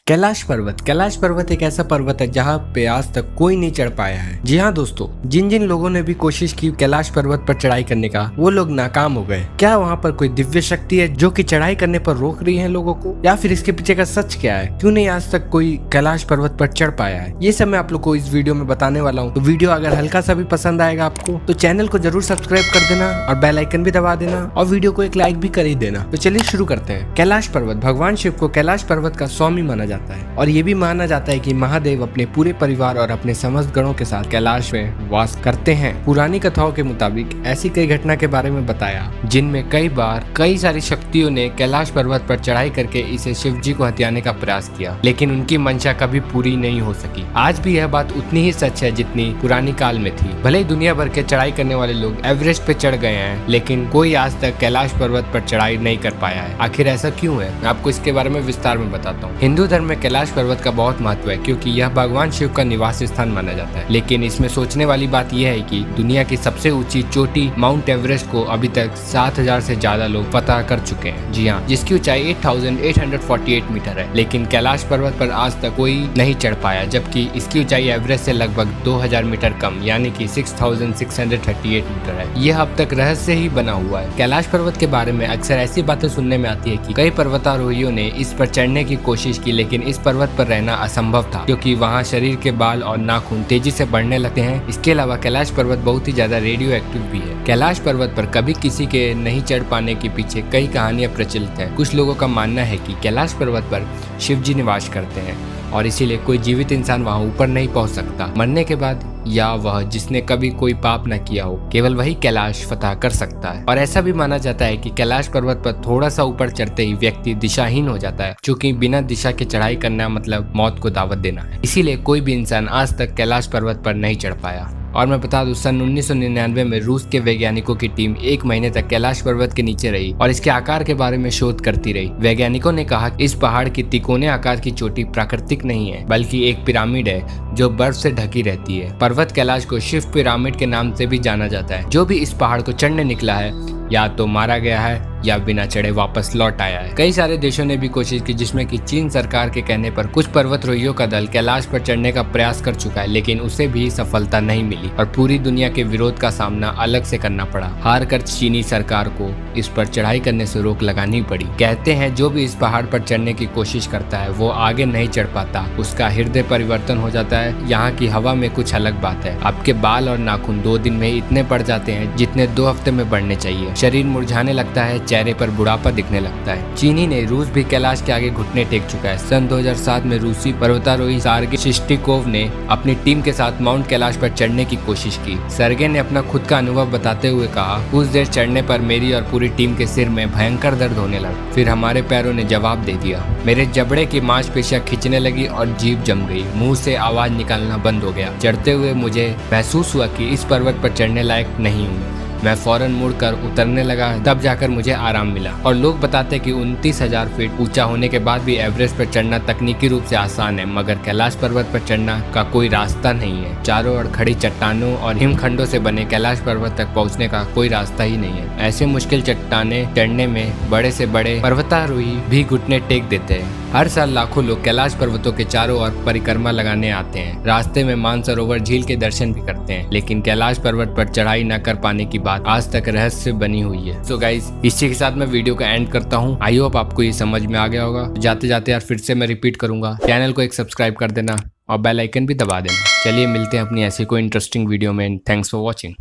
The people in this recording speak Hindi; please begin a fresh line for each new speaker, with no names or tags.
कैलाश पर्वत एक ऐसा पर्वत है जहाँ पे आज तक कोई नहीं चढ़ पाया है। जी हाँ दोस्तों, जिन जिन लोगों ने भी कोशिश की कैलाश पर्वत पर चढ़ाई करने का, वो लोग नाकाम हो गए। क्या वहाँ पर कोई दिव्य शक्ति है जो कि चढ़ाई करने पर रोक रही है लोगों को, या फिर इसके पीछे का सच क्या है? क्यों नहीं आज तक कोई कैलाश पर्वत पर चढ़ पाया है? ये सब मैं आप लोग को इस वीडियो में बताने वाला हूँ। तो वीडियो अगर हल्का सा भी पसंद आएगा आपको तो चैनल को जरूर सब्सक्राइब कर देना और बेल आइकन भी दबा देना और वीडियो को एक लाइक भी कर ही देना। तो चलिए शुरू करते हैं। कैलाश पर्वत, भगवान शिव को कैलाश पर्वत का स्वामी माना जाता है और ये भी माना जाता है कि महादेव अपने पूरे परिवार और अपने समस्त गणों के साथ कैलाश में वास करते हैं। पुरानी कथाओं के मुताबिक ऐसी कई घटना के बारे में बताया जिनमें कई बार कई सारी शक्तियों ने कैलाश पर्वत पर चढ़ाई करके इसे शिव जी को हथियाने का प्रयास किया, लेकिन उनकी मंशा कभी पूरी नहीं हो सकी। आज भी यह बात उतनी ही सच है जितनी पुरानी काल में थी। भले ही दुनिया भर के चढ़ाई करने वाले लोग एवरेस्ट पे चढ़ गए हैं, लेकिन कोई आज तक कैलाश पर्वत पर चढ़ाई नहीं कर पाया है। आखिर ऐसा क्यों है, मैं आपको इसके बारे में विस्तार में बताता हूँ। हिंदू धर्म में कैलाश पर्वत का बहुत महत्व है क्योंकि यह भगवान शिव का निवास स्थान माना जाता है। लेकिन इसमें सोचने वाली बात यह है कि दुनिया की सबसे ऊंची चोटी माउंट एवरेस्ट को अभी तक 7,000 से ज्यादा लोग फतह कर चुके हैं। जी हाँ, जिसकी ऊंचाई 8,848 मीटर है, लेकिन कैलाश पर्वत पर आज तक कोई नहीं चढ़ पाया, जबकि इसकी ऊंचाई एवरेस्ट से लगभग 2,000 मीटर कम यानी कि 6,638 मीटर है। यह अब तक रहस्य ही बना हुआ है। कैलाश पर्वत के बारे में अक्सर ऐसी बातें सुनने में आती है कि कई पर्वतारोहियों ने इस पर चढ़ने की कोशिश की, लेकिन इस पर्वत पर रहना असंभव था क्योंकि वहाँ शरीर के बाल और नाखून तेजी से बढ़ने लगते हैं। इसके अलावा कैलाश पर्वत बहुत ही ज्यादा रेडियो एक्टिव भी है। कैलाश पर्वत पर कभी किसी के नहीं चढ़ पाने के पीछे कई कहानियां प्रचलित है। कुछ लोगों का मानना है कि कैलाश पर्वत पर शिव जी निवास करते हैं और इसीलिए कोई जीवित इंसान वहां ऊपर नहीं पहुंच सकता। मरने के बाद या वह जिसने कभी कोई पाप न किया हो, केवल वही कैलाश फतह कर सकता है। और ऐसा भी माना जाता है कि कैलाश पर्वत पर थोड़ा सा ऊपर चढ़ते ही व्यक्ति दिशाहीन हो जाता है, क्योंकि बिना दिशा के चढ़ाई करना मतलब मौत को दावत देना है। इसीलिए कोई भी इंसान आज तक कैलाश पर्वत पर नहीं चढ़ पाया। और मैं बता दूं, सन 1999 में रूस के वैज्ञानिकों की टीम 1 महीने तक कैलाश पर्वत के नीचे रही और इसके आकार के बारे में शोध करती रही। वैज्ञानिकों ने कहा कि इस पहाड़ की तिकोने आकार की चोटी प्राकृतिक नहीं है, बल्कि एक पिरामिड है जो बर्फ से ढकी रहती है। पर्वत कैलाश को शिव पिरामिड के नाम से भी जाना जाता है। जो भी इस पहाड़ को चढ़ने निकला है या तो मारा गया है या बिना चढ़े वापस लौट आया है। कई सारे देशों ने भी कोशिश की, जिसमें कि चीन सरकार के कहने पर कुछ पर्वतारोहियों का दल कैलाश पर चढ़ने का प्रयास कर चुका है, लेकिन उसे भी सफलता नहीं मिली और पूरी दुनिया के विरोध का सामना अलग से करना पड़ा। हार कर चीनी सरकार को इस पर चढ़ाई करने से रोक लगानी पड़ी। कहते हैं जो भी इस पहाड़ पर चढ़ने की कोशिश करता है वो आगे नहीं चढ़ पाता, उसका हृदय परिवर्तन हो जाता है। यहाँ की हवा में कुछ अलग बात है। आपके बाल और नाखून 2 दिन में इतने बढ़ जाते हैं जितने 2 हफ्ते में बढ़ने चाहिए। शरीर मुरझाने लगता है, चेहरे पर बुढ़ापा दिखने लगता है। चीनी ने रूस भी कैलाश के आगे घुटने टेक चुका है। सन 2007 में रूसी पर्वतारोही सर्गे शिस्टिकोव ने अपनी टीम के साथ माउंट कैलाश पर चढ़ने की कोशिश की। सर्गे ने अपना खुद का अनुभव बताते हुए कहा, कुछ देर चढ़ने पर मेरी और पूरी टीम के सिर में भयंकर दर्द होने लगा। फिर हमारे पैरों ने जवाब दे दिया। मेरे जबड़े की मांसपेशियां खिंचने लगी और जीभ जम गई। मुंह से आवाज निकालना बंद हो गया। चढ़ते हुए मुझे महसूस हुआ कि इस पर्वत पर चढ़ने लायक नहीं हूँ। मैं फौरन मुड़कर उतरने लगा, तब जाकर मुझे आराम मिला। और लोग बताते हैं कि 29,000 फीट ऊंचा होने के बाद भी एवरेस्ट पर चढ़ना तकनीकी रूप से आसान है, मगर कैलाश पर्वत पर चढ़ना का कोई रास्ता नहीं है। चारों ओर खड़ी चट्टानों और हिमखंडों से बने कैलाश पर्वत तक पहुंचने का कोई रास्ता ही नहीं है। ऐसे मुश्किल चट्टाने चढ़ने में बड़े से बड़े पर्वतारोही भी घुटने टेक देते हैं। हर साल लाखों लोग कैलाश पर्वतों के चारों ओर परिक्रमा लगाने आते हैं। रास्ते में मानसरोवर झील के दर्शन भी करते हैं, लेकिन कैलाश पर्वत पर चढ़ाई न कर पाने की बात आज तक रहस्य बनी हुई है। सो गाइस, इसी के साथ मैं वीडियो का एंड करता हूँ। आई होप आपको ये समझ में आ गया होगा। जाते जाते यार फिर से मैं रिपीट करूंगा, चैनल को एक सब्सक्राइब कर देना और बेल आइकन भी दबा देना। चलिए मिलते हैं अपनी ऐसी कोई इंटरेस्टिंग वीडियो में। Thanks for watching.